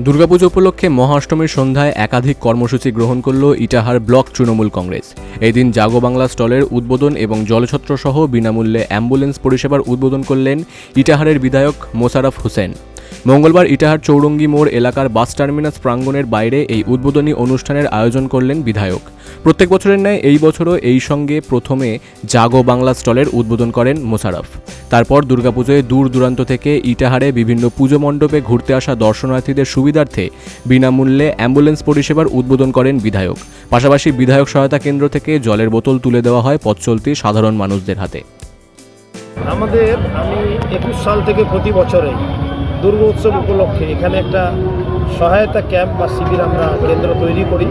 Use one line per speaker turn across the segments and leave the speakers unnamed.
দুর্গাপুজো উপলক্ষে মহাষ্টমীর সন্ধ্যায় একাধিক কর্মসূচি গ্রহণ করল ইটাহার ব্লক তৃণমূল কংগ্রেস। এদিন জাগো বাংলা স্টলের উদ্বোধন এবং জলছত্র সহ বিনামূল্যে অ্যাম্বুলেন্স পরিষেবার উদ্বোধন করলেন ইটাহারের বিধায়ক মোশাররফ হোসেন। মঙ্গলবার ইটাহার চৌরঙ্গি মোড় এলাকার বাস টার্মিনাস প্রাঙ্গণের বাইরে এই উদ্বোধনী অনুষ্ঠানের আয়োজন করলেন বিধায়ক। প্রত্যেক বছরের ন্যায় এই বছরও এই সঙ্গে প্রথমে জাগো বাংলা স্টলের উদ্বোধন করেন মোশাররফ। তারপর দুর্গাপুজোয় দূর দূরান্ত থেকে ইটাহারে বিভিন্ন পুজো মণ্ডপে ঘুরতে আসা দর্শনার্থীদের সুবিধার্থে বিনামূল্যে অ্যাম্বুলেন্স পরিষেবার উদ্বোধন করেন বিধায়ক। পাশাপাশি বিধায়ক সহায়তা কেন্দ্র থেকে জলের বোতল তুলে দেওয়া হয় পথচলতি সাধারণ মানুষদের হাতে।
আমি 21 সাল থেকে প্রতি বছরে দুর্গোৎসব উপলক্ষে এখানে একটা সহায়তা ক্যাম্প বা শিবির আমরা কেন্দ্র তৈরি করি,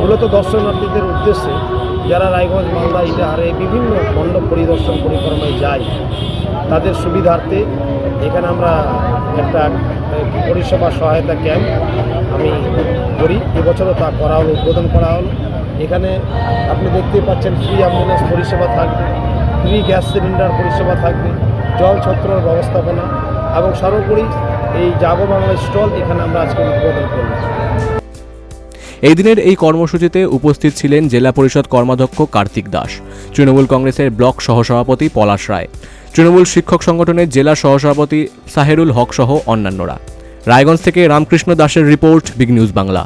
মূলত দর্শনার্থীদের উদ্দেশ্যে যারা রায়গঞ্জ, মালদা, ইটাহারে বিভিন্ন মণ্ডপ পরিদর্শন পরিক্রমায় যায় তাদের সুবিধার্থে এখানে আমরা একটা পরিষেবা সহায়তা ক্যাম্প আমি করি। এবছরও তা করা হলো, উদ্বোধন করা হলো। এখানে আপনি দেখতে পাচ্ছেন ফ্রি অ্যাম্বুলেন্স পরিষেবা থাকবে, ফ্রি গ্যাস সিলিন্ডার পরিষেবা থাকবে, জলছত্রর ব্যবস্থাপনা এবং সর্বোপরি এই জাগো বাংলা স্টল এখানে আমরা আজকে উদ্বোধন করলাম।
এই দিনের এই কর্মসূচিতে উপস্থিত ছিলেন জেলা পরিষদ কর্মাধ্যক্ষ কার্তিক দাস, তৃণমূল কংগ্রেসের ব্লক সহসভাপতি পলাশ রায়, তৃণমূল শিক্ষক সংগঠনের জেলা সহসভাপতি সাহেরুল হক সহ অন্যান্যরা। রায়গঞ্জ থেকে রামকৃষ্ণ দাসের রিপোর্ট, বিগ নিউজ বাংলা।